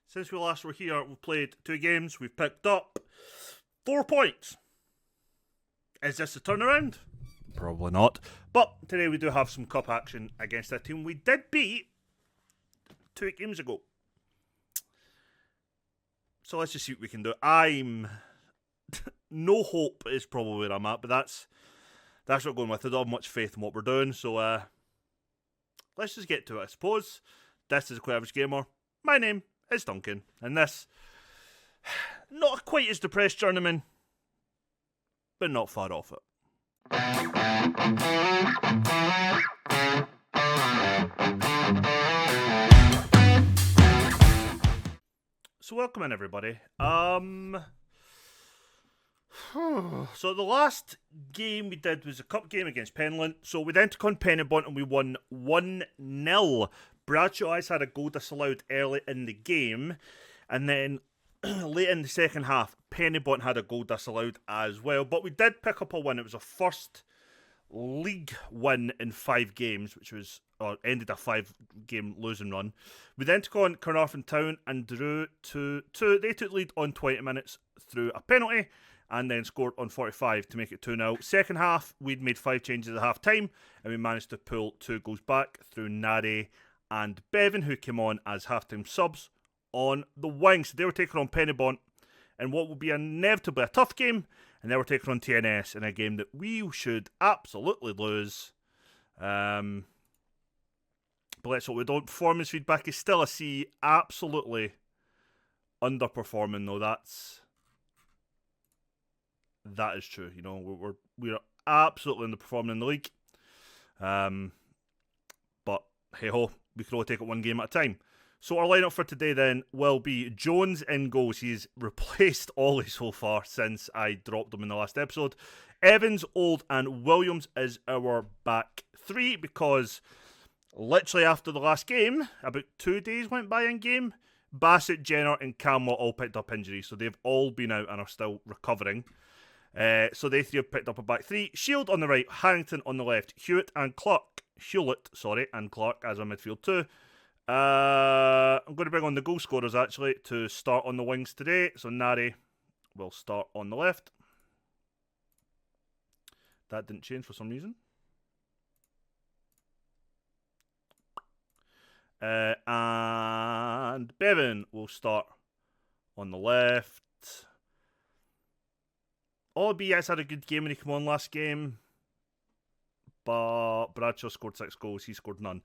Since we last were here, we've played 2 games. We've picked up 4 points. Is this a turnaround? Probably not. But today we do have some cup action against a team we did beat 2 games ago. So let's just see what we can do. I'm... no hope is probably where I'm at, but that's what I'm going with. I don't have much faith in what we're doing, so let's just get to it, I suppose. This is a Quite Average Gamer. My name is Duncan, and this, not quite as depressed Journeyman, but not far off it. So welcome in, everybody. So the last game we did was a cup game against Penland. So we then took on Pennybont and we won 1-0. Bradshaw Eyes had a goal disallowed early in the game. And then late in the second half, Pennybont had a goal disallowed as well. But we did pick up a win. It was a first league win in 5 games, which was ended a 5-game losing run. We then took on Carnarvon Town and drew 2-2. They took the lead on 20 minutes through a penalty and then scored on 45 to make it 2-0. Second half, we'd made 5 changes at half time and we managed to pull 2 goals back through Nari and Bevan, who came on as half-time subs on the wing. So they were taking on Pennybont in what would be inevitably a tough game, and they were taking on TNS in a game that we should absolutely lose. But let's hope we don't. Performance feedback is still a C. Absolutely underperforming, though. That is true. You know, we're absolutely underperforming in the league. But hey ho, we can only take it one game at a time. So our lineup for today then will be Jones in goals. He's replaced Ollie so far since I dropped him in the last episode. Evans, Old, and Williams is our back 3 because literally after the last game, about 2 days went by in game, Bassett, Jenner, and Campbell all picked up injuries. So they've all been out and are still recovering. So they 3 have picked up a back 3. Shield on the right, Harrington on the left, Hewlett and Clark as a midfield 2. I'm going to bring on the goal scorers actually to start on the wings today. So Nari will start on the left. That didn't change for some reason. And Bevan will start on the left. BS had a good game when he came on last game, but Bradshaw scored 6 goals, he scored none.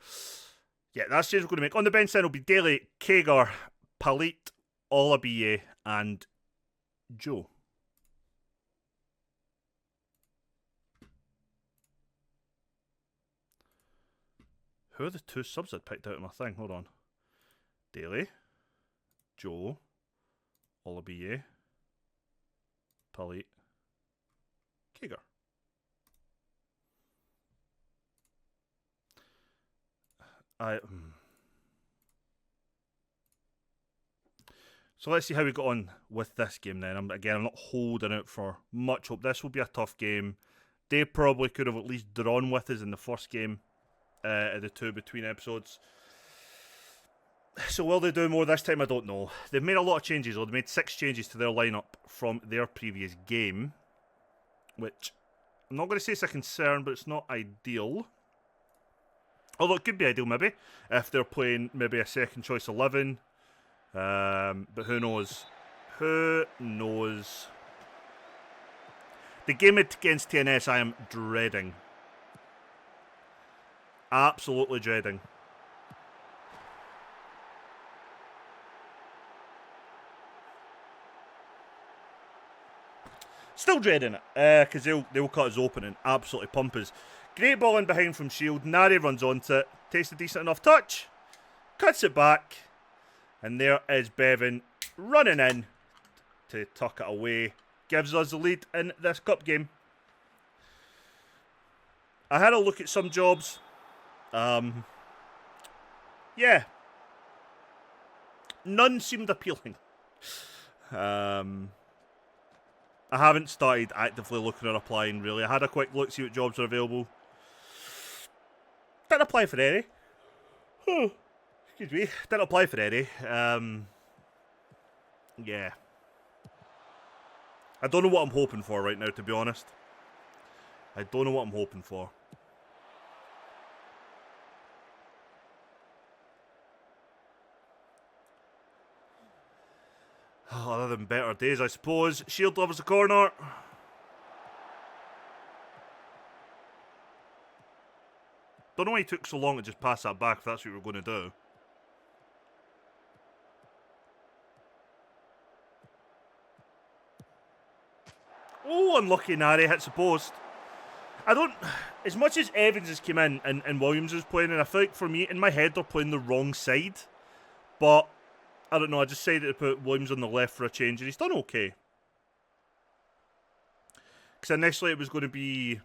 Yeah, that's the change we're going to make. On the bench then will be Daly, Kager, Palit, Olabiye, and Joe. Who are the 2 subs I picked out of my thing? Hold on. Daly, Joe, Olabiye, Palit, Kager. So let's see how we got on with this game then. I'm not holding out for much hope. This will be a tough game. They probably could have at least drawn with us in the first game of the 2 between episodes. So will they do more this time? I don't know. They've made a lot of changes, though. They made 6 changes to their lineup from their previous game, which I'm not going to say it's a concern, but it's not ideal. Although it could be ideal, maybe, if they're playing maybe a second choice 11. But who knows? Who knows? The game against TNS I am dreading. Absolutely dreading. Still dreading it, because they'll cut us open and absolutely pump us. Great ball in behind from Shield. Nari runs onto it. Takes a decent enough touch. Cuts it back. And there is Bevan running in to tuck it away. Gives us the lead in this cup game. I had a look at some jobs. Yeah. None seemed appealing. I haven't started actively looking or applying, really. I had a quick look, see what jobs are available. Didn't apply for any. Excuse me. Didn't apply for any. Yeah. I don't know what I'm hoping for right now, to be honest. I don't know what I'm hoping for. Other than better days, I suppose. Shield lovers the corner. Don't know why he took so long to just pass that back if that's what we were going to do. Oh, unlucky Nari hits the post. I don't... As much as Evans has come in and Williams is playing, and I feel like for me, in my head, they're playing the wrong side. But, I don't know, I decided to put Williams on the left for a change, and he's done okay. Because initially it was going to be...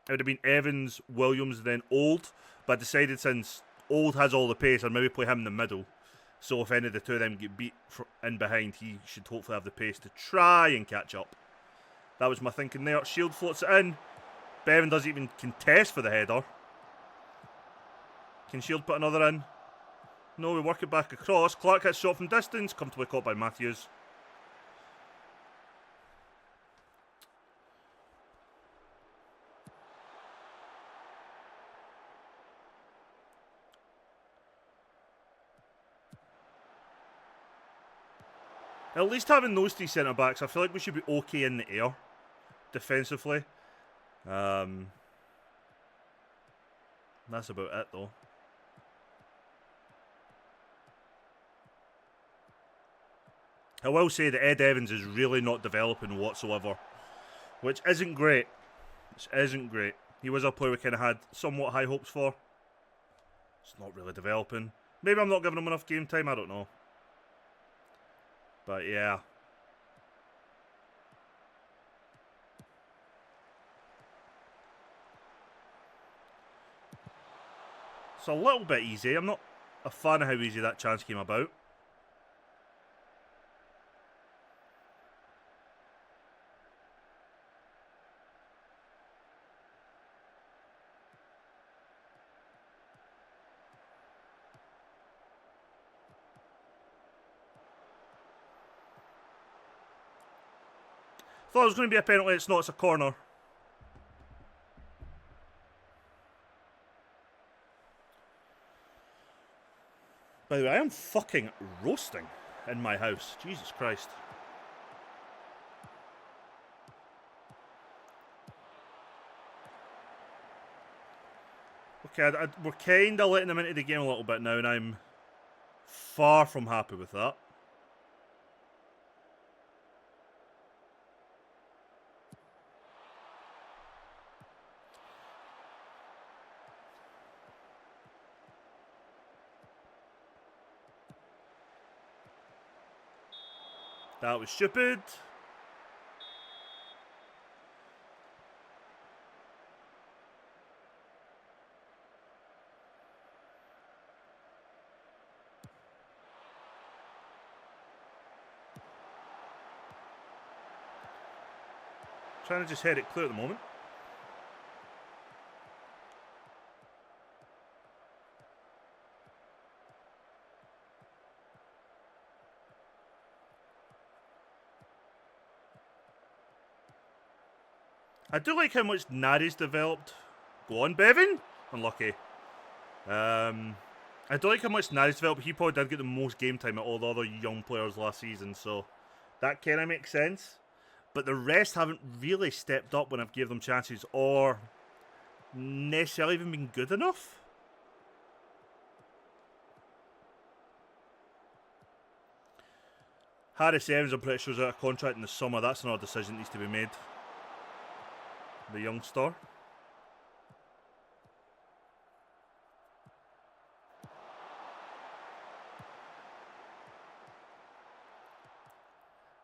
It would have been Evans, Williams, then Old. But I decided since Old has all the pace, I'd maybe play him in the middle. So if any of the two of them get beat in behind, he should hopefully have the pace to try and catch up. That was my thinking there. Shield floats it in. Bevan doesn't even contest for the header. Can Shield put another in? No, we work it back across. Clark hits shot from distance. Comfortably caught by Matthews. At least having those three centre-backs, I feel like we should be okay in the air. Defensively. That's about it, though. I will say that Ed Evans is really not developing whatsoever. Which isn't great. Which isn't great. He was a player we kind of had somewhat high hopes for. It's not really developing. Maybe I'm not giving him enough game time, I don't know. But yeah. It's a little bit easy. I'm not a fan of how easy that chance came about. Thought it was going to be a penalty. It's not. It's a corner. By the way, I am fucking roasting in my house. Jesus Christ. Okay, we're kind of letting them into the game a little bit now, and I'm far from happy with that. That was stupid. Trying to just head it clear at the moment. I do like how much Nari's developed. Go on, Bevan. Unlucky. I do like how much Nari's developed. He probably did get the most game time of all the other young players last season, so that kind of makes sense. But the rest haven't really stepped up when I've gave them chances, or necessarily even been good enough. Harris Evans, I'm pretty sure, is out of contract in the summer. That's another decision that needs to be made. The youngster.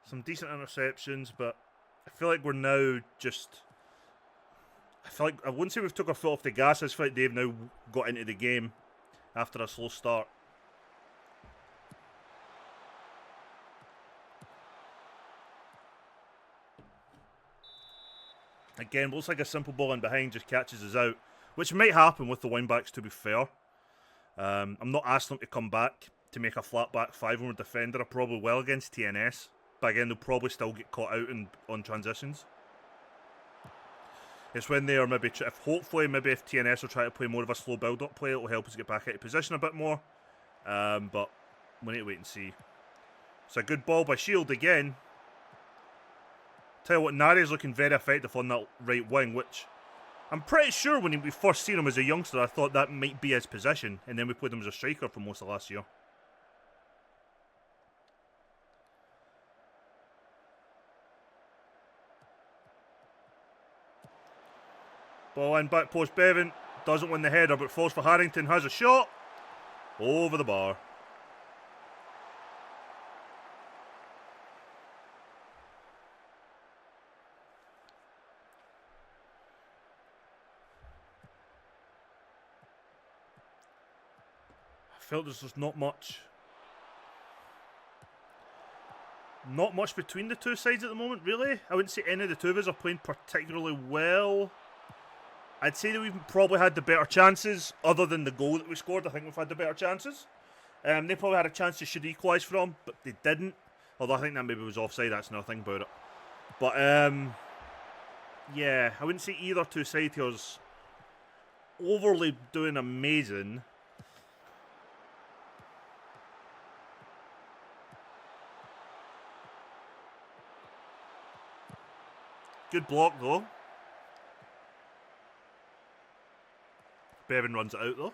Some decent interceptions, but I feel like we're now just... I feel like, I wouldn't say we've took our foot off the gas. I just feel like they've now got into the game after a slow start. Again, looks like a simple ball in behind just catches us out, which might happen with the wingbacks, to be fair. I'm not asking them to come back. to make a flat back 5 when we're defender are probably well against TNS. But again, they'll probably still get caught out on transitions. It's when they are maybe, hopefully if TNS will try to play more of a slow build-up play, it will help us get back out of position a bit more. But we need to wait and see. It's a good ball by Shield again. Tell you what, Nari's looking very effective on that right wing, which I'm pretty sure when we first seen him as a youngster, I thought that might be his position, and then we played him as a striker for most of last year. Ball in, back post Bevan. Doesn't win the header, but falls for Harrington. Has a shot. Over the bar. I felt there's just not much. Not much between the two sides at the moment, really. I wouldn't say any of the two of us are playing particularly well. I'd say that we've probably had the better chances, other than the goal that we scored. I think we've had the better chances. They probably had a chance they should equalise from, but they didn't. Although I think that maybe was offside, that's another thing about it. But, yeah, I wouldn't say either two side here's overly doing amazing. Good block, though. Bevan runs it out, though.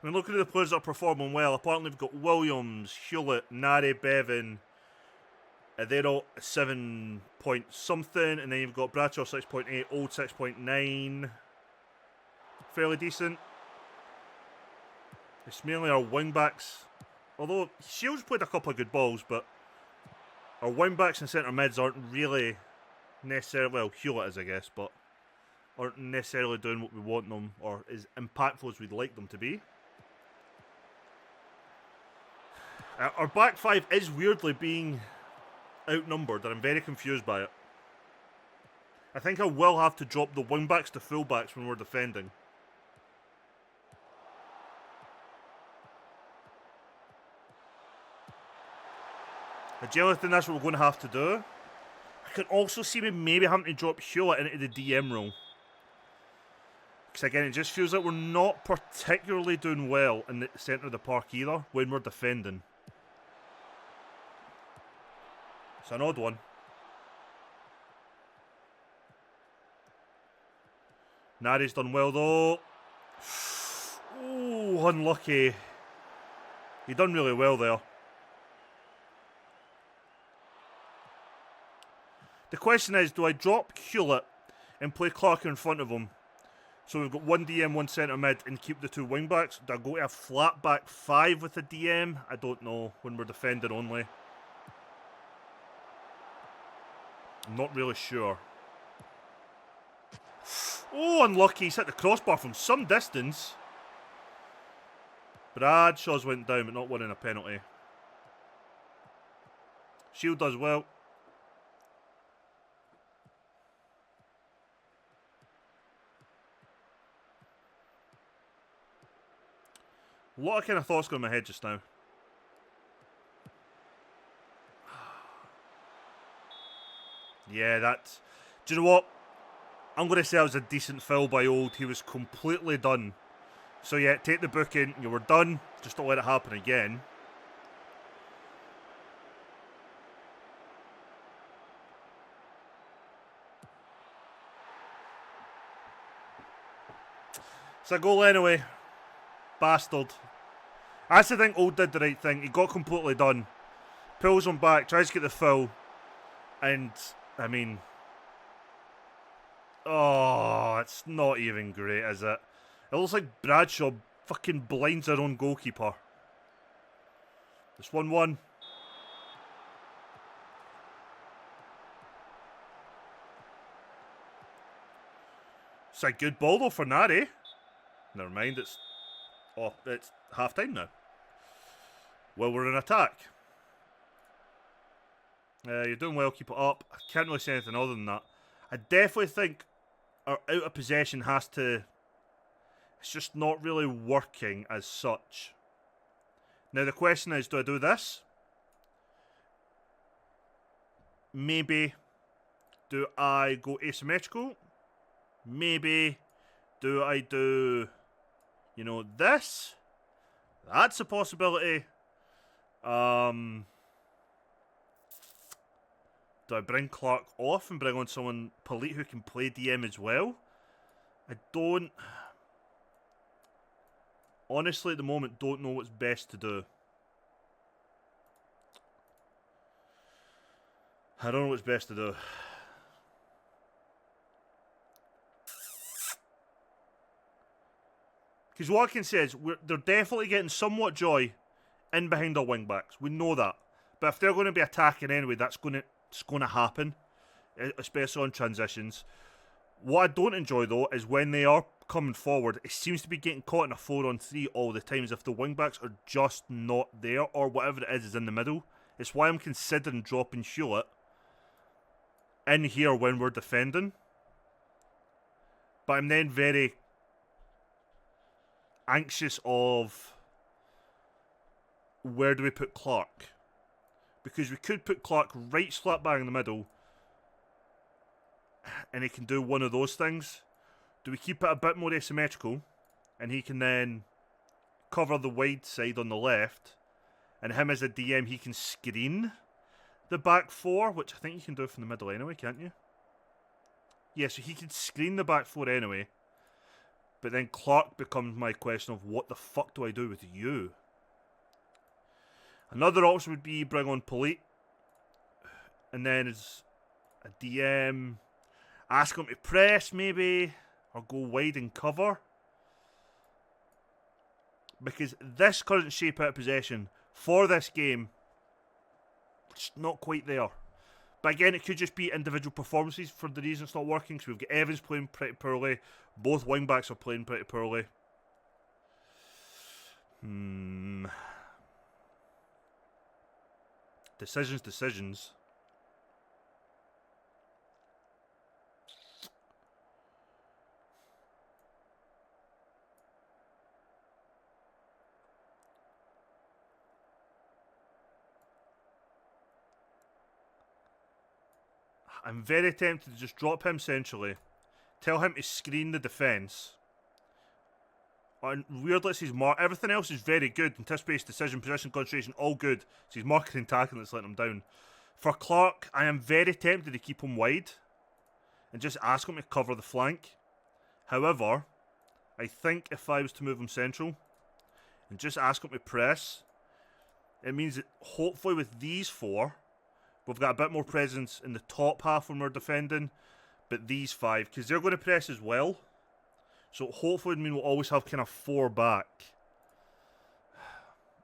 I mean, looking at the players that are performing well, apparently we've got Williams, Hewlett, Nari, Bevan. They're all 7 point something, and then you've got Bradshaw 6.8, Old 6.9. Fairly decent. It's mainly our wing-backs. Although, Shields played a couple of good balls, but our wing-backs and centre mids aren't really necessarily, well, Hewlett is, I guess, but aren't necessarily doing what we want them, or as impactful as we'd like them to be. Our back five is weirdly being outnumbered, and I'm very confused by it. I think I will have to drop the wing-backs to full-backs when we're defending. I generally think that's what we're going to have to do. I can also see me maybe having to drop Hewlett into the DM role. Because again, it just feels like we're not particularly doing well in the centre of the park either when we're defending. It's an odd one. Nari's done well though. Oh, unlucky. He done really well there. The question is, do I drop Hewlett and play Clark in front of him? So we've got one DM, one centre mid, and keep the two wing backs. Do I go to a flat back 5 with a DM? I don't know, when we're defending only. I'm not really sure. Oh, unlucky. He's hit the crossbar from some distance. Bradshaw's went down, but not winning a penalty. Shield does well. A lot of kind of thoughts going in my head just now. Yeah, that's... Do you know what? I'm going to say that was a decent foul by Old. He was completely done. So yeah, take the booking. You were done. Just don't let it happen again. It's a goal anyway. Bastard. I actually think Old did the right thing. He got completely done. Pulls him back, tries to get the foul. And, I mean... Oh, it's not even great, is it? It looks like Bradshaw fucking blinds our own goalkeeper. It's 1-1. It's a good ball though for Nari. Never mind, it's half time now. Well, we're in attack. You're doing well, keep it up. I can't really say anything other than that. I definitely think our out of possession has to It's just not really working as such. Now the question is, do I do this? Maybe. Do I go asymmetrical? Maybe. Do I do, you know, this? That's a possibility. Do I bring Clark off and bring on someone Polite who can play DM as well? I don't... Honestly, at the moment, don't know what's best to do. I don't know what's best to do. Because what I can say is, they're definitely getting somewhat joy in behind our wingbacks. We know that. But if they're going to be attacking anyway, it's going to happen. Especially on transitions. What I don't enjoy, though, is when they are coming forward, it seems to be getting caught in a 4-on-3 all the time, as if the wingbacks are just not there, or whatever it is in the middle. It's why I'm considering dropping Hewlett in here when we're defending. But I'm then very anxious of where do we put Clark? Because we could put Clark right slap bang in the middle and he can do one of those things. Do we keep it a bit more asymmetrical and he can then cover the wide side on the left, and him as a DM, he can screen the back four, which I think you can do from the middle anyway, can't you? Yeah, so he can screen the back four anyway. But then Clark becomes my question of what the fuck do I do with you? Another option would be bring on Polite. And then as a DM, ask him to press maybe, or go wide and cover. Because this current shape out of possession for this game, it's not quite there. But again, it could just be individual performances for the reason it's not working. So we've got Evans playing pretty poorly. Both wingbacks are playing pretty poorly. Decisions. I'm very tempted to just drop him centrally. Tell him to screen the defence. And weirdly, it's his mark. Everything else is very good. Anticipation, decision, position, concentration, all good. It's his marking and tackling that's letting him down. For Clark, I am very tempted to keep him wide and just ask him to cover the flank. However, I think if I was to move him central and just ask him to press, it means that hopefully with these four, we've got a bit more presence in the top half when we're defending, but these five, because they're going to press as well. So hopefully, we'll always have kind of four back.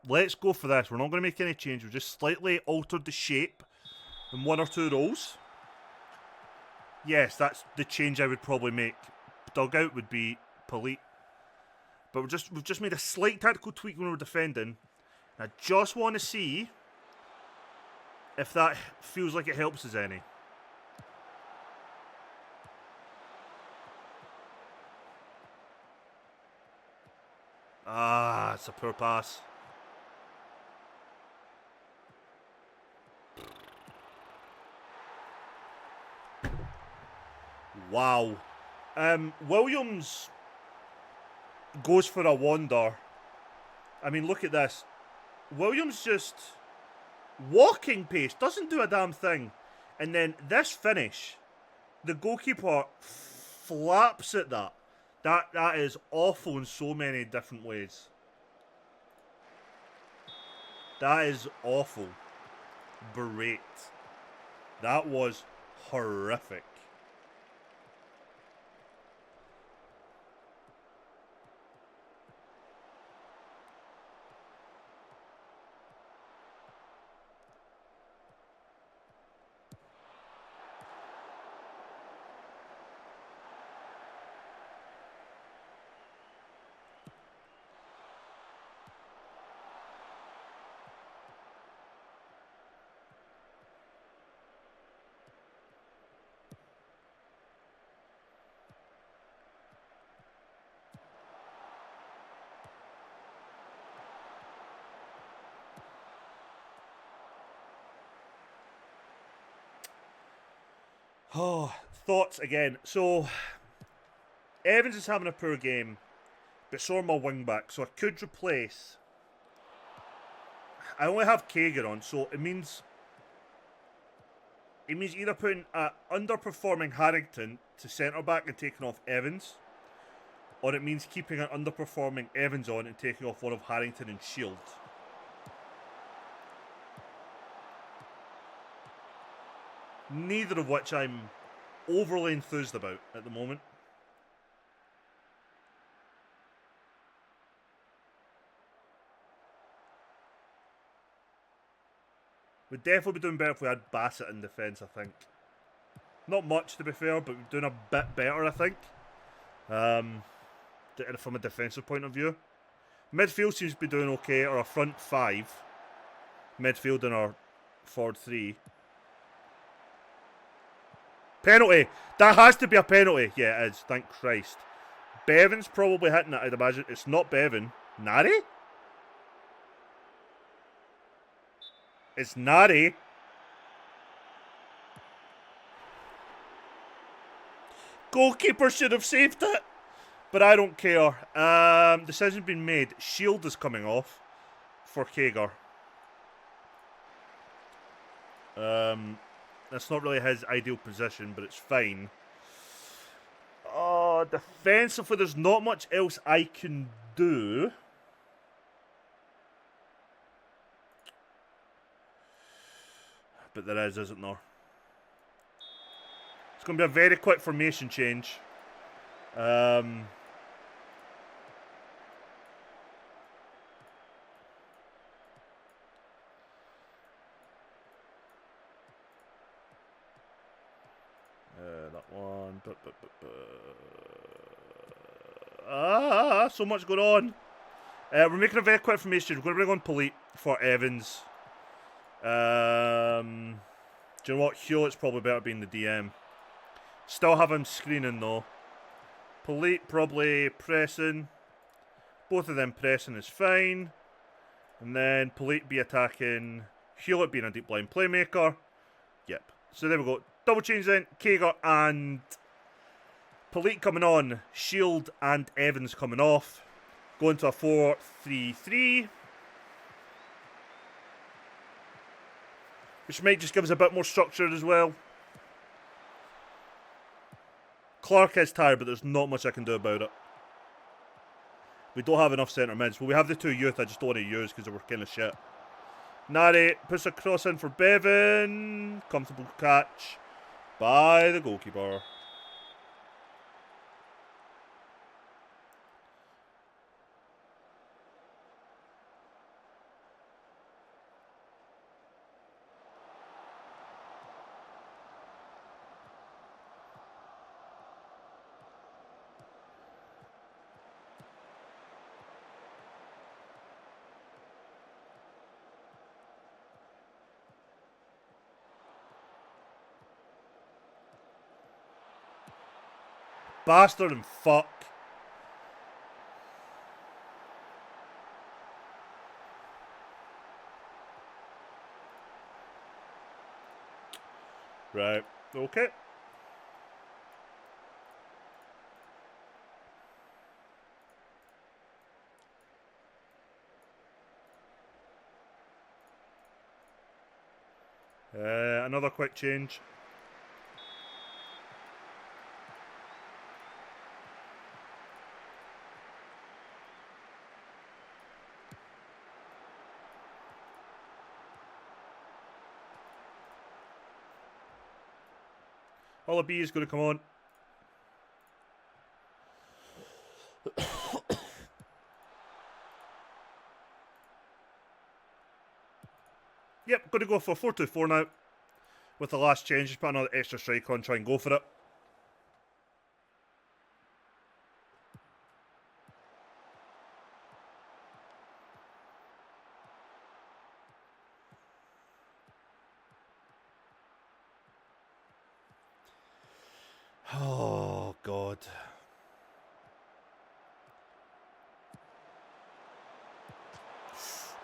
Let's go for this. We're not going to make any change. We've just slightly altered the shape in one or two rows. Yes, that's the change I would probably make. Dugout would be Polite. But we've just made a slight tactical tweak when we're defending. I just want to see if that feels like it helps us any. Ah, it's a poor pass. Wow. Williams goes for a wonder. I mean, look at this. Williams just walking pace, doesn't do a damn thing. And then this finish, the goalkeeper flaps at that. That is awful in so many different ways. That is awful. Berate. That was horrific. Oh, thoughts again. So, Evans is having a poor game, but so are my wing back. So I could replace. I only have Kager on, so it means either putting underperforming Harrington to centre back and taking off Evans, or it means keeping an underperforming Evans on and taking off one of Harrington and Shield. Neither of which I'm overly enthused about at the moment. We'd definitely be doing better if we had Bassett in defence, I think. Not much, to be fair, but we're doing a bit better, I think. From a defensive point of view. Midfield seems to be doing okay, or a front five. Midfield and our forward three. Penalty! That has to be a penalty. Yeah, it is. Thank Christ. Bevan's probably hitting it, I'd imagine. It's not Bevan. Nari? It's Nari. Goalkeeper should have saved it. But I don't care. Decision been made. Shield is coming off for Kager. That's not really his ideal position, but it's fine. Defensively, there's not much else I can do. But there is, isn't there? It's going to be a very quick formation change. That one. So much going on. We're making a very quick formation. We're going to bring on Polite for Evans. Do you know what? Hewlett's probably better being the DM. Still have him screening though. Polite probably pressing. Both of them pressing is fine. And then Polite be attacking. Hewlett being a deep line playmaker. Yep. So there we go. Double change then. Kager and Polite coming on. Shield and Evans coming off. Going to a 4-3-3. Which might just give us a bit more structure as well. Clark is tired, but there's not much I can do about it. We don't have enough centre mids. Well, we have the two youth I just don't want to use because they were kind of shit. Nari puts a cross in for Bevan. Comfortable catch by the goalkeeper. Bastard and fuck. Right. Okay. Another quick change. All B is going to come on. Yep, going to go for 4-2-4 now. With the last change, just put another extra striker on, try and go for it. Oh, God.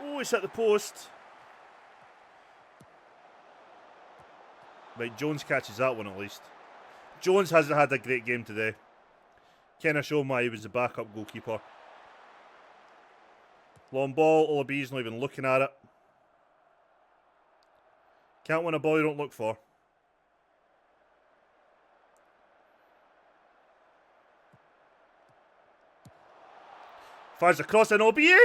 Oh, it's at the post. Right, Jones catches that one at least. Jones hasn't had a great game today. Kind of showing why he was the backup goalkeeper. Long ball, Olabi's not even looking at it. Can't win a ball you don't look for. Fires across an Olabi.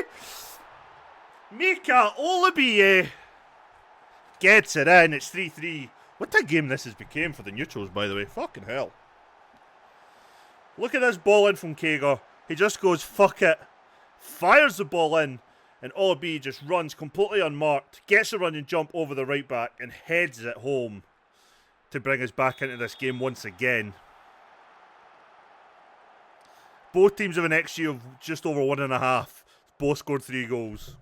Mika Olabi gets it in. It's 3-3. What a game this has become for the neutrals, by the way. Fucking hell. Look at this ball in from Kager. He just goes, fuck it. Fires the ball in. And Olabi just runs completely unmarked. Gets a running jump over the right back. And heads it home. To bring us back into this game once again. Both teams have an XG of just over 1.5. Both scored 3 goals.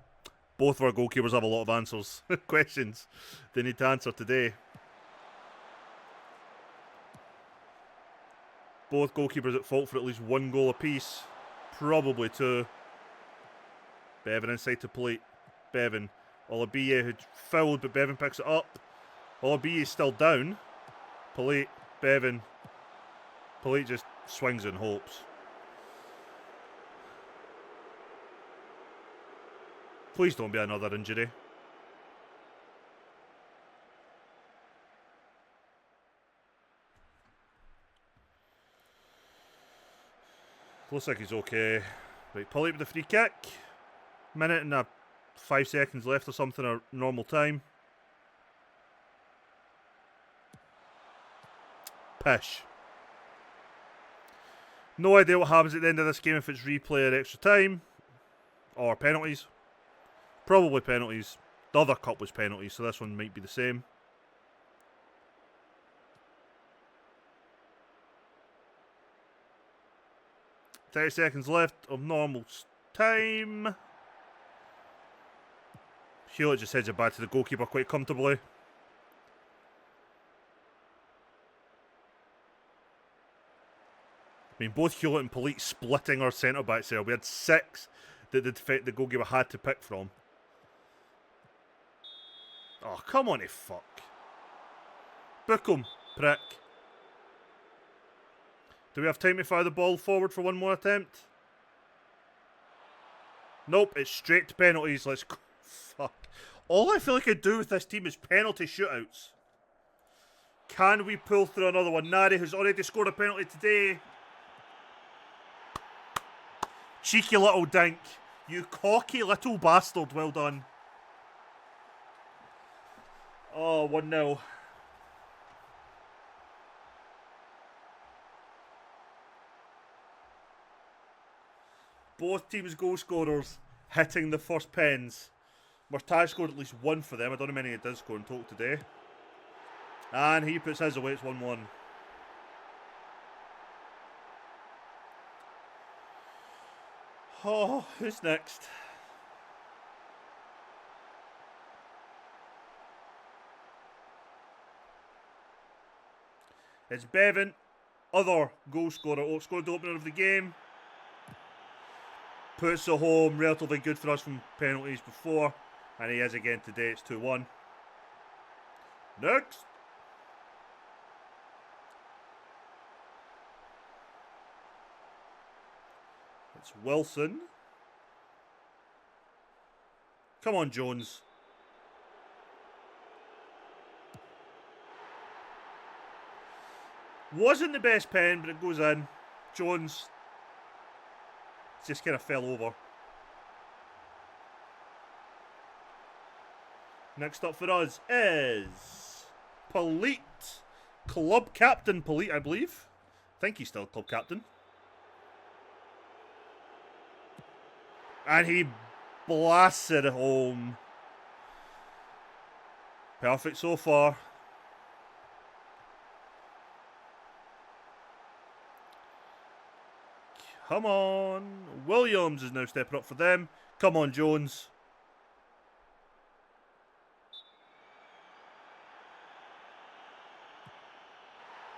Both of our goalkeepers have a lot of answers. Questions they need to answer today. Both goalkeepers at fault for at least 1 goal apiece. Probably 2. Bevan inside to plate. Bevan. Olabiye who fouled, but Bevan picks it up. Olabiye is still down. Plate. Bevan. Plate just swings and hopes. Please don't be another injury. Looks like he's okay. Right, Polly with the free kick. Minute and 5 seconds left or something, or normal time. Pish. No idea what happens at the end of this game if it's replay or extra time. Or penalties. Probably penalties. The other cup was penalties, so this one might be the same. "30 seconds left of normal time." Hewlett just heads it back to the goalkeeper quite comfortably. I mean, both Hewlett and Polite splitting our centre-backs there. We had 6 that the goalkeeper had to pick from. Oh, come on, fuck. Book him, prick. Do we have time to fire the ball forward for one more attempt? Nope, it's straight to penalties. Let's go. Fuck. All I feel like I do with this team is penalty shootouts. Can we pull through another one? Nari, who's already scored a penalty today. Cheeky little dink. You cocky little bastard. Well done. Oh, 1-0. Both teams' goal scorers hitting the first pens. Murtaj scored at least 1 for them. I don't know how many he did score in total today. And he puts his away. It's 1-1. Oh, who's next? It's Bevan, other goal scorer, scored the opener of the game. Puts it home, relatively good for us from penalties before. And he is again today, it's 2-1. Next. It's Wilson. Come on, Jones. Wasn't the best pen, but it goes in. Jones just kind of fell over. Next up for us is Polite. Club captain Polite, I believe. I think he's still club captain. And he blasts it home. Perfect so far. Come on. Williams is now stepping up for them. Come on, Jones.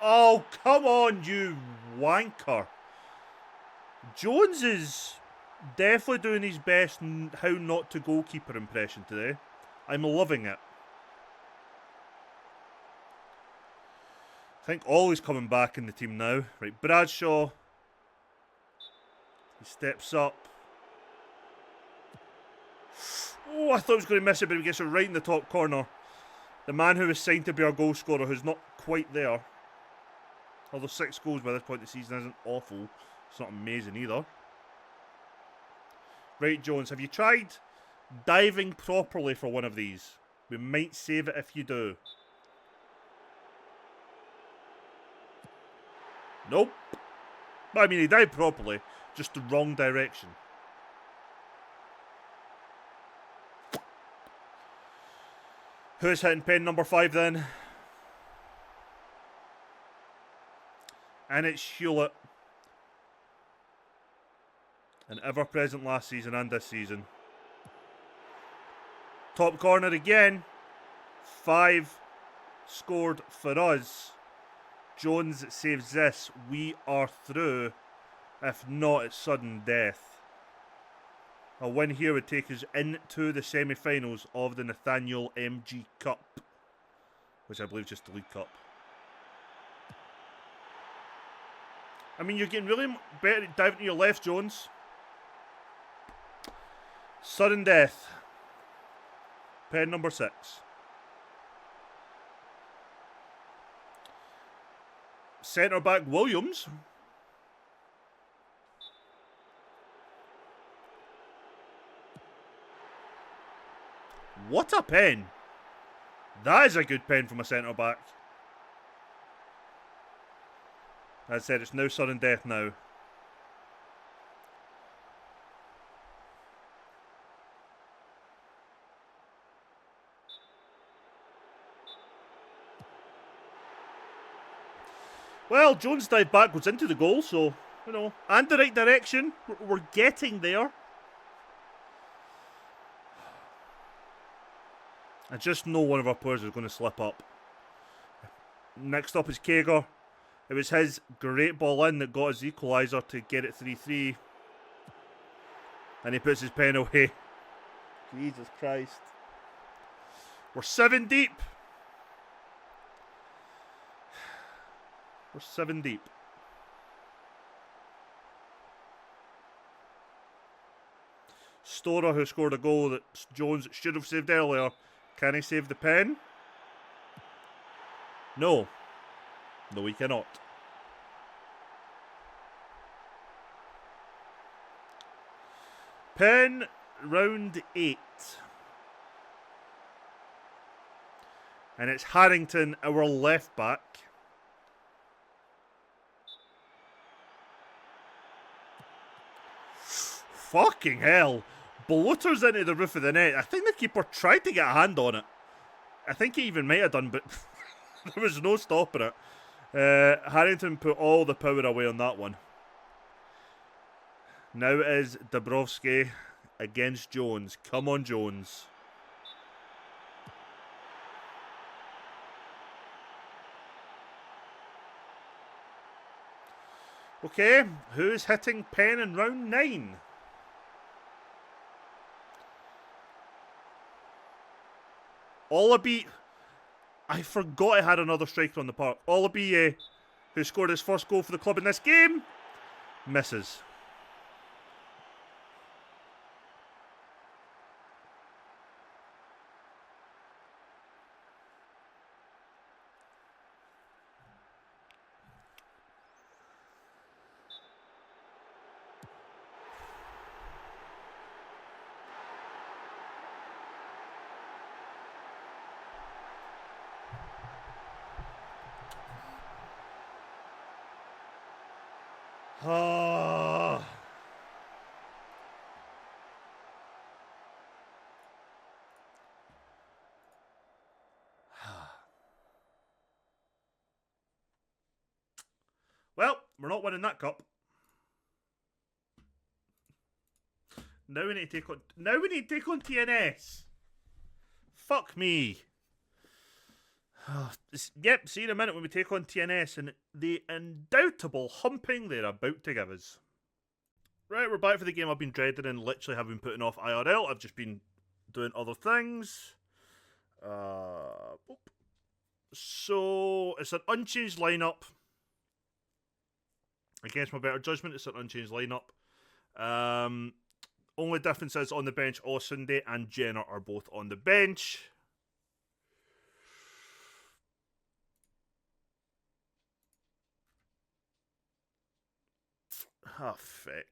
Oh, come on, you wanker. Jones is definitely doing his best how not to goalkeeper impression today. I'm loving it. I think Ollie's coming back in the team now. Right, Bradshaw. He steps up. Oh, I thought he was going to miss it, but he gets it right in the top corner. The man who was signed to be our goal scorer, who's not quite there. Although 6 goals by this point in the season isn't awful. It's not amazing either. Right, Jones, have you tried diving properly for one of these? We might save it if you do. Nope. I mean, he dived properly, just the wrong direction. Who's hitting pen number 5 then? And it's Hewlett. An ever-present last season and this season. Top corner again. 5 scored for us. Jones saves this. We are through. If not, it's sudden death. A win here would take us into the semi-finals of the Nathaniel MG Cup, which I believe is just the League Cup. I mean, you're getting really better at diving to your left, Jones. Sudden death. Pen number 6. Centre back Williams. What a pen. That is a good pen from a centre back. As I said, it's now sudden death now. Well, Jones dived backwards into the goal, so, you know, and the right direction. We're getting there. I just know one of our players is going to slip up. Next up is Kager. It was his great ball in that got his equaliser to get it 3-3. And he puts his pen away. Jesus Christ. We're 7 deep. We're 7 deep. Storer, who scored a goal that Jones should have saved earlier. Can he save the pen? No. No, he cannot. Pen, round 8. And it's Harrington, our left back. Fucking hell. Bloaters into the roof of the net. I think the keeper tried to get a hand on it. I think he even might have done, but there was no stopping it. Harrington put all the power away on that one. Now it is Dabrowski against Jones. Come on, Jones. Okay, who's hitting pen in round 9? Olaby. I forgot I had another striker on the park. Olaby, who scored his first goal for the club in this game, misses. Well, we're not winning that cup. Now we need to take on. Now we need to take on TNS. Fuck me. Yep, see in a minute when we take on TNS and the undoubtable humping they're about to give us. Right, we're back for the game I've been dreading and literally have been putting off IRL. I've just been doing other things. So, it's an unchanged lineup. Against my better judgment, it's an unchanged lineup. Only difference is on the bench, Sunday and Jenner are both on the bench. Oh, fuck.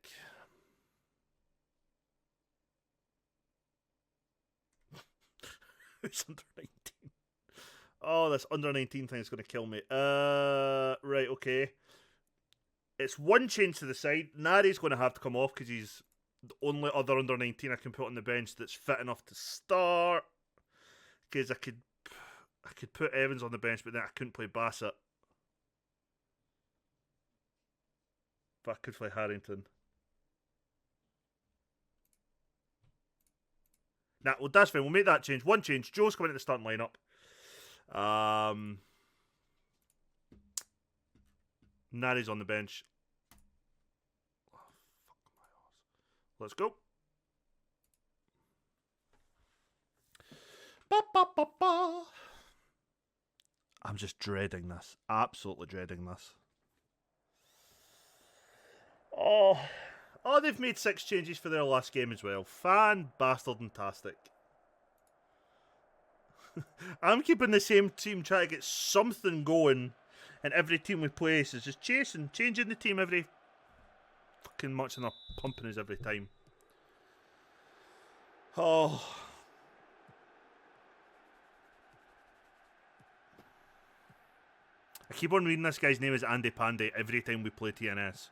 It's under 19. Oh, this under 19 thing is going to kill me. Right, okay. It's one change to the side. Nari's going to have to come off because he's the only other under 19 I can put on the bench that's fit enough to start. Because I could put Evans on the bench, but then I couldn't play Bassett. But I could play Harrington. Nah, well, that's fine. We'll make that change. One change. Joe's coming into the starting lineup. Nari's on the bench. Oh, fuck my arse. Let's go. Ba, ba, ba, ba. I'm just dreading this. Absolutely dreading this. Oh, they've made 6 changes for their last game as well. Fan-bastard-tastic. I'm keeping the same team, trying to get something going in every team we play. So it's just changing the team every fucking much, and they're pumping us every time. Oh. I keep on reading this guy's name as Andy Pandy every time we play TNS.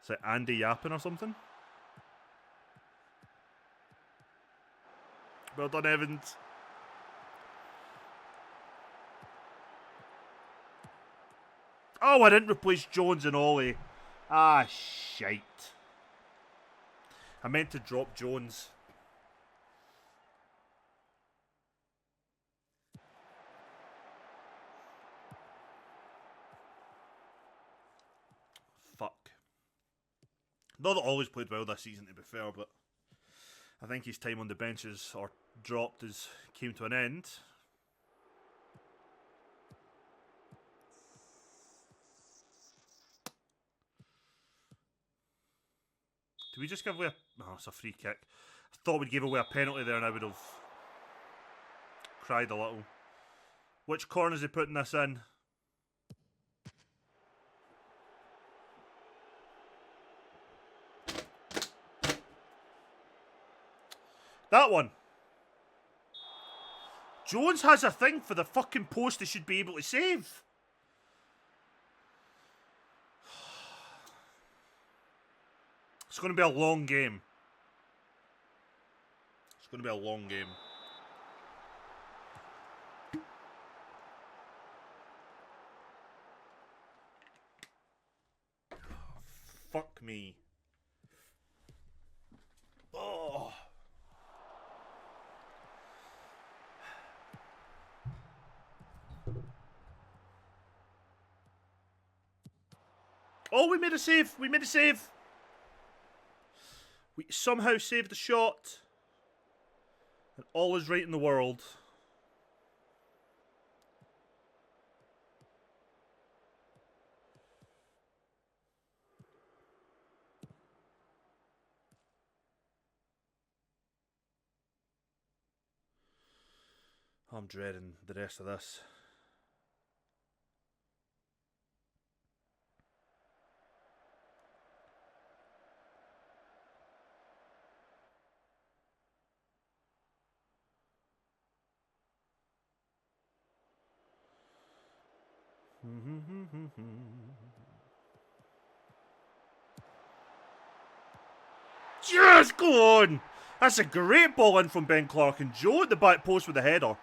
It's like Andy Yappin or something. Well done, Evans. Oh, I didn't replace Jones and Ollie. Ah, shite. I meant to drop Jones. Fuck. Not that Ollie's played well this season, to be fair, but I think his time on the benches or dropped came to an end. Did we just give away a... Oh, it's a free kick. I thought we'd give away a penalty there and I would have cried a little. Which corner is he putting this in? That one. Jones has a thing for the fucking post he should be able to save. It's going to be a long game. It's going to be a long game. Fuck me. Oh. Oh, we made a save. We made a save. We somehow saved the shot. And all is right in the world. I'm dreading the rest of this. Yes, go on! That's a great ball in from Ben Clark, and Joe at the back post with the header.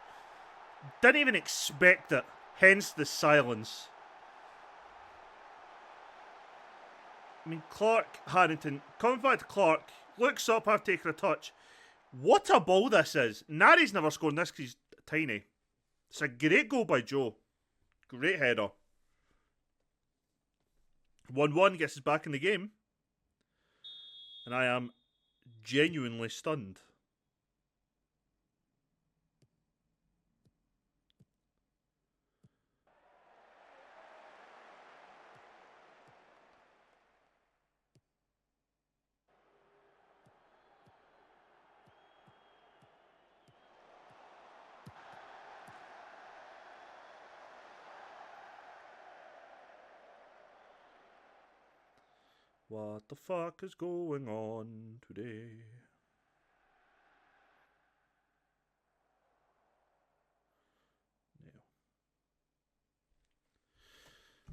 Didn't even expect it, hence the silence. I mean, Clark, Harrington, coming back to Clark, looks up after taking a touch. What a ball this is. Nari's never scored this because he's tiny. It's a great goal by Joe. Great header. 1-1 gets us back in the game. And I am genuinely stunned. What the fuck is going on today? No.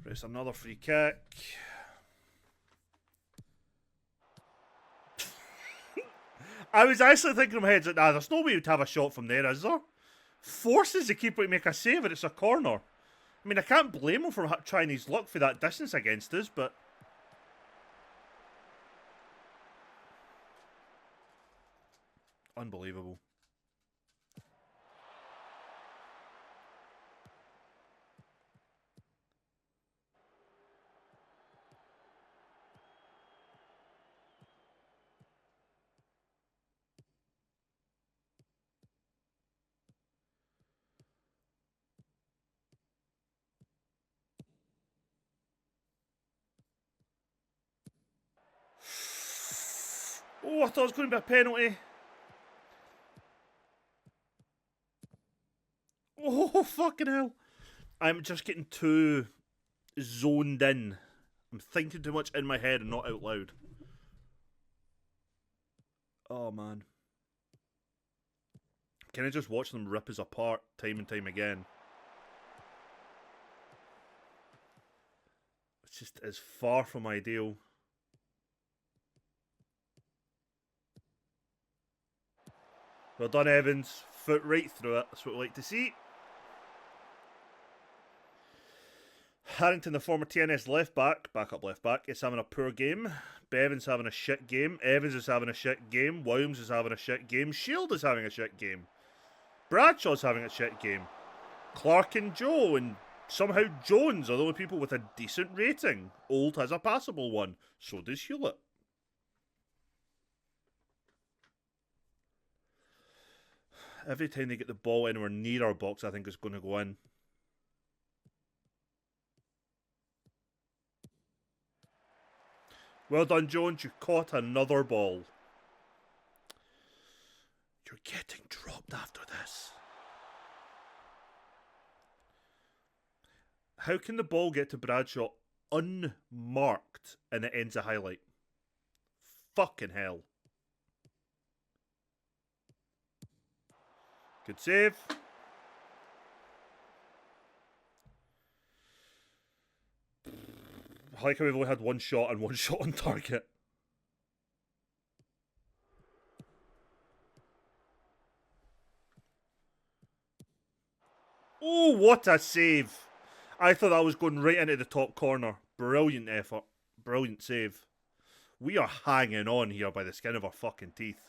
Press another free kick. I was actually thinking in my head, nah, there's no way you'd have a shot from there, is there? Forces the keeper to make a save and it's a corner. I mean, I can't blame him for trying his luck for that distance against us, but... Unbelievable. Oh, I thought it was going to be a penalty. Oh, fucking hell. I'm just getting too zoned in. I'm thinking too much in my head and not out loud. Oh, man. Can I just watch them rip us apart time and time again? It's just, it's far from ideal. Well done, Evans. Foot right through it. That's what we like to see. Harrington, the former TNS backup left back, is having a poor game. Bevan's having a shit game. Evans is having a shit game. Williams is having a shit game. Shield is having a shit game. Bradshaw's having a shit game. Clark and Joe and somehow Jones are the only people with a decent rating. Old has a passable one. So does Hewlett. Every time they get the ball anywhere near our box, I think it's going to go in. Well done, Jones. You caught another ball. You're getting dropped after this. How can the ball get to Bradshaw unmarked and it ends a highlight? Fucking hell. Good save. I like how we've only had one shot and one shot on target. Oh, what a save. I thought that was going right into the top corner. Brilliant effort. Brilliant save. We are hanging on here by the skin of our fucking teeth.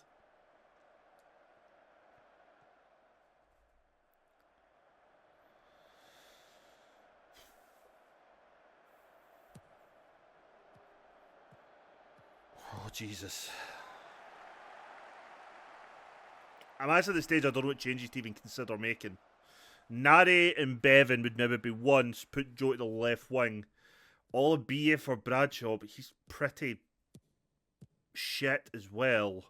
Oh, Jesus. I'm actually at the stage I don't know what changes to even consider making. Nari and Bevan would maybe be once, put Joe to the left wing. All a BA for Bradshaw, but he's pretty shit as well.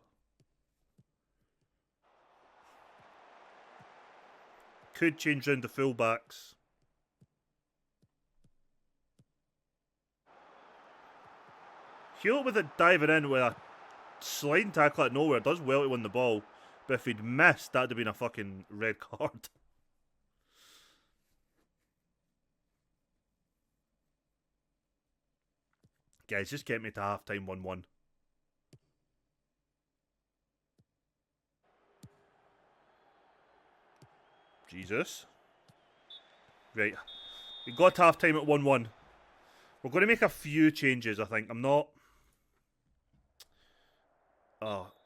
Could change round the fullbacks. Hewitt with it diving in with a sliding tackle at nowhere does well to win the ball. But if he'd missed, that'd have been a fucking red card. Guys, just get me to half-time 1-1. Jesus. Right. We got to half-time at 1-1. We're going to make a few changes, I think. I'm not...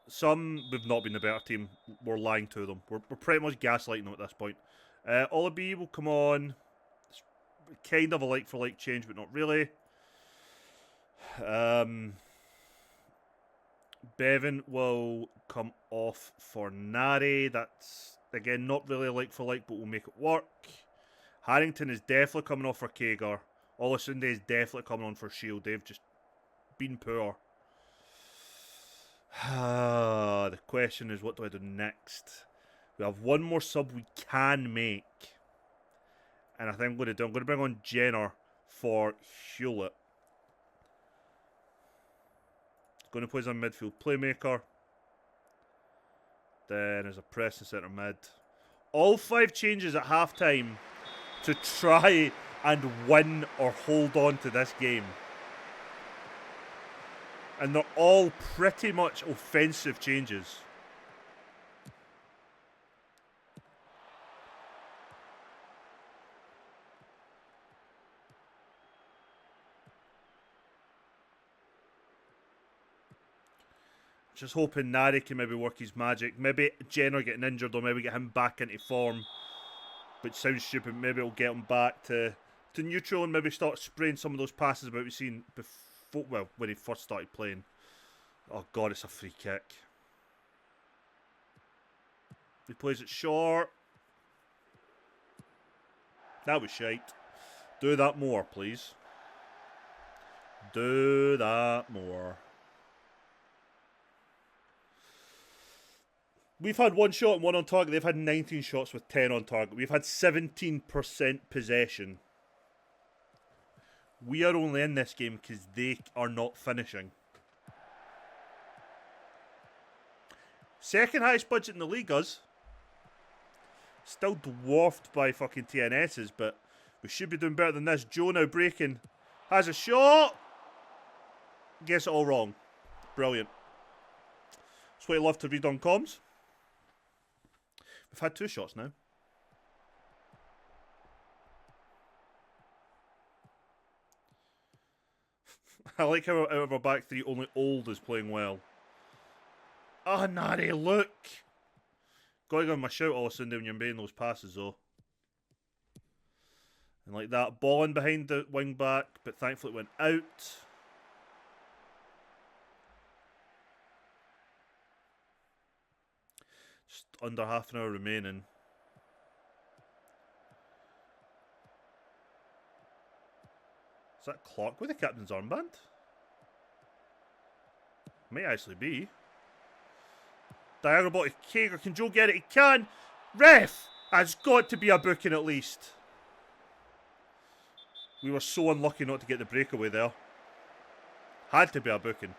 some we've not been the better team. We're lying to them. We're pretty much gaslighting them at this point. Olaby will come on. It's kind of a like-for-like change, but not really. Bevan will come off for Nari. That's, again, not really a like-for-like, but we'll make it work. Harrington is definitely coming off for Kager. Olasunde is definitely coming on for Shield. They've just been poor. The question is, what do I do next? We have one more sub we can make. And I think I'm going to bring on Jenner for Hewlett. Going to play as a midfield playmaker. Then as a press and centre mid. All 5 changes at half time to try and win or hold on to this game. And they're all pretty much offensive changes. Just hoping Nari can maybe work his magic. Maybe Jenner getting injured or maybe get him back into form. Which sounds stupid. Maybe it'll get him back to neutral and maybe start spraying some of those passes about we've seen before, well, when he first started playing. Oh god, it's a free kick. He plays it short. That was shite. Do that more, please. Do that more. We've had 1 shot and 1 on target. They've had 19 shots with 10 on target. We've had 17% possession. We are only in this game because they are not finishing. Second highest budget in the league, us. Still dwarfed by fucking TNS's, but we should be doing better than this. Joe now breaking. Has a shot. Gets it all wrong. Brilliant. That's what I love to read on comms. We've had 2 shots now. I like how out of our back 3, only Old is playing well. Oh, Nari, look! Gotta give him a shout all of a sudden when you're making those passes, though. And like that, ball in behind the wing back, but thankfully it went out. Just under half an hour remaining. Is that Clark with the captain's armband? May actually be. Diagonal ball to Kager. Can Joe get it? He can. Ref! Has got to be a booking at least. We were so unlucky not to get the breakaway there. Had to be a booking.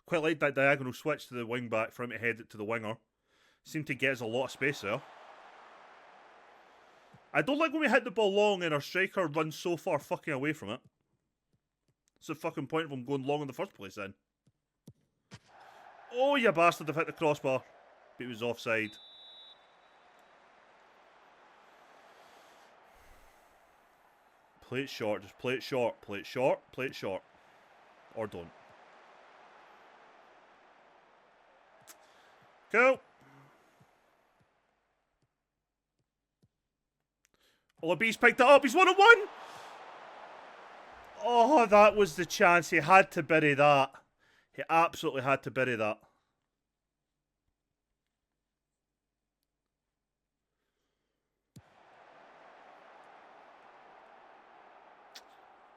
Quite like that diagonal switch to the wing back for him to head it to the winger. Seemed to get us a lot of space there. I don't like when we hit the ball long and our striker runs so far fucking away from it. What's the fucking point of him going long in the first place then? Oh, you bastard, I've hit the crossbar. But it was offside. Play it short, just play it short, play it short, play it short. Or don't. Cool. Olabi's picked it up. He's 1-1. Oh, that was the chance. He had to bury that. He absolutely had to bury that.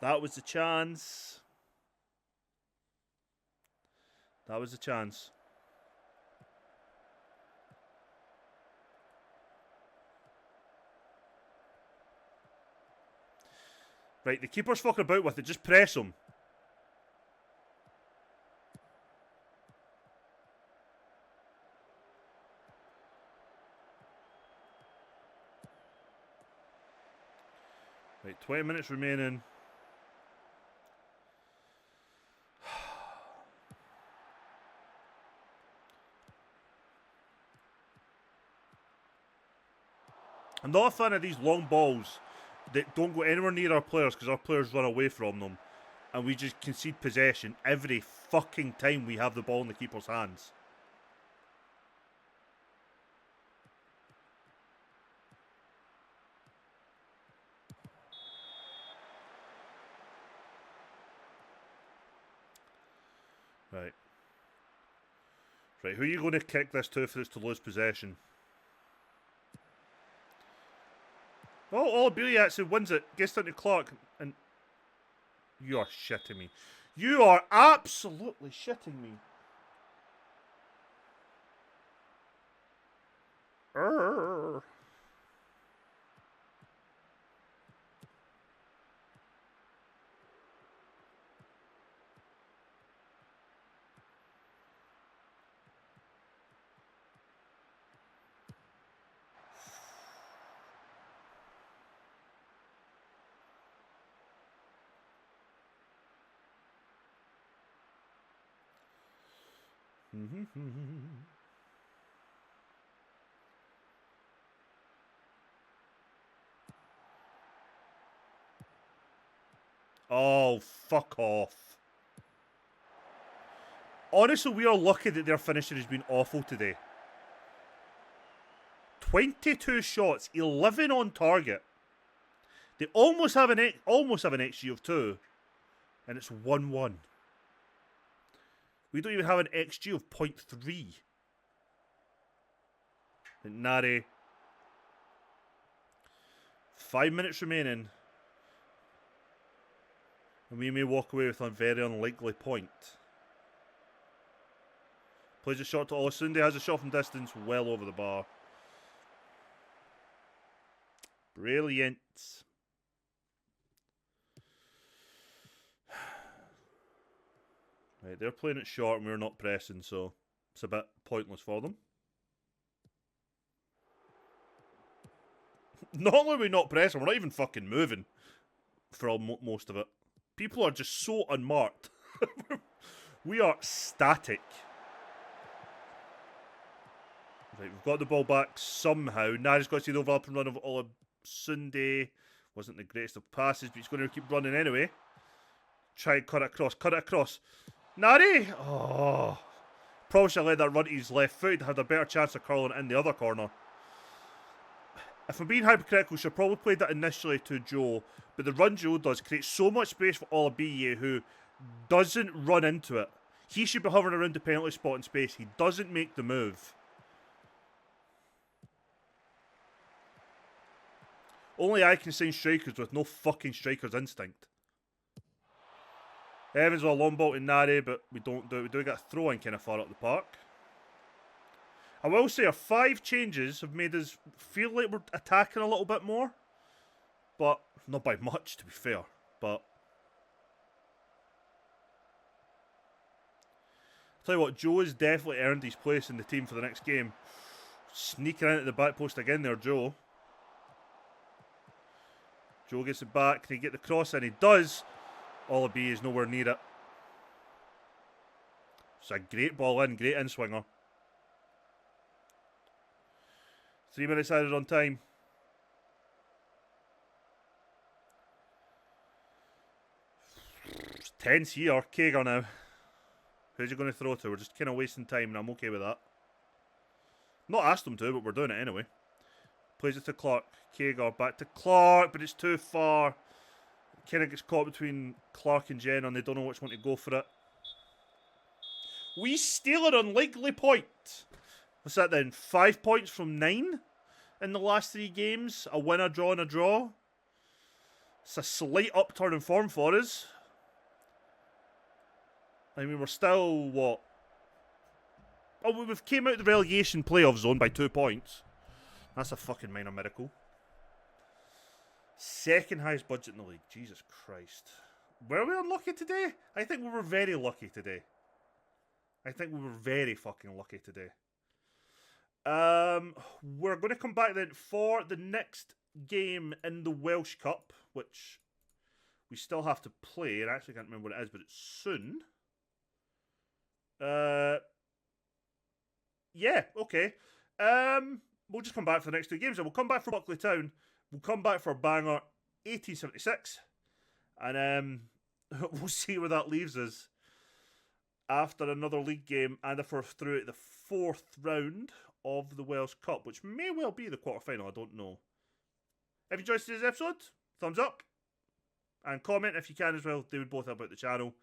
That was the chance. That was the chance. Right, the keeper's fucking about with it. Just press him. Right, 20 minutes remaining. I'm not a fan of these long balls that don't go anywhere near our players because our players run away from them and we just concede possession every fucking time we have the ball in the keeper's hands. Right. Right, who are you going to kick this to for this to lose possession? Oh, Billy actually wins it. Gets down to Clark. And you are shitting me. You are absolutely shitting me. Urgh. Oh, fuck off. Honestly, we are lucky that their finisher has been awful today. 22 shots, 11 on target. They almost have an XG of 2, and it's 1-1. We don't even have an XG of 0.3. And Nari. 5 minutes remaining. And we may walk away with a very unlikely point. Plays a shot to Olasunde, has a shot from distance, well over the bar. Brilliant. Right, they're playing it short and we're not pressing, so it's a bit pointless for them. Not only are we not pressing, we're not even fucking moving for most of it. People are just so unmarked. We are static. Right, we've got the ball back somehow. Nari's got to see the overlapping run of Olasunde. Wasn't the greatest of passes, but he's going to keep running anyway. Try and cut it across. Cut it across. Nari! Oh. Probably should have let that run to his left foot. Had a better chance of curling it in the other corner. If I'm being hypercritical, should have probably played that initially to Joe. But the run Joe does creates so much space for Olabiye, who doesn't run into it. He should be hovering around the penalty spot in space. He doesn't make the move. Only I can sign strikers with no fucking striker's instinct. Evans with a long ball to Nari, but we don't do it. We do get a throw-in kind of far up the park. I will say our 5 changes have made us feel like we're attacking a little bit more. But not by much, to be fair. But I'll tell you what, Joe has definitely earned his place in the team for the next game. Sneaking in at the back post again there, Joe. Joe gets it back. Can he get the cross in? He does. Olabiye is nowhere near it. It's a great ball in. Great in-swinger. 3 minutes added on time. It's tense here. Kager now. Who's he going to throw to? We're just kind of wasting time, and I'm okay with that. Not asked him to, but we're doing it anyway. Plays it to Clark. Kager back to Clark, but it's too far. Kind of gets caught between Clark and Jen, and they don't know which one to go for it. We steal an unlikely point. What's that then? 5 points from 9 in the last 3 games. A win, a draw, and a draw. It's a slight upturn in form for us. I mean, we're still, what? Oh, we've came out of the relegation playoff zone by 2 points. That's a fucking minor miracle. Second highest budget in the league. Jesus Christ. Were we unlucky today? I think we were very lucky today. I think we were very fucking lucky today. We're going to come back then for the next game in the Welsh Cup, which we still have to play. I actually can't remember what it is, but it's soon. Yeah, okay. We'll just come back for the next 2 games. And we'll come back for Buckley Town. We'll come back for Bangor 1876. And we'll see where that leaves us after another league game and if we're through at the 4th round of the Welsh Cup, which may well be the quarter-final, I don't know. If you enjoyed today's episode, thumbs up. And comment if you can as well. They would both help out the channel.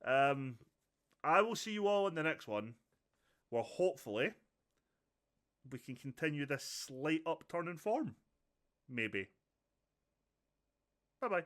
I will see you all in the next one, where hopefully we can continue this slight upturn in form. Maybe. Bye-bye.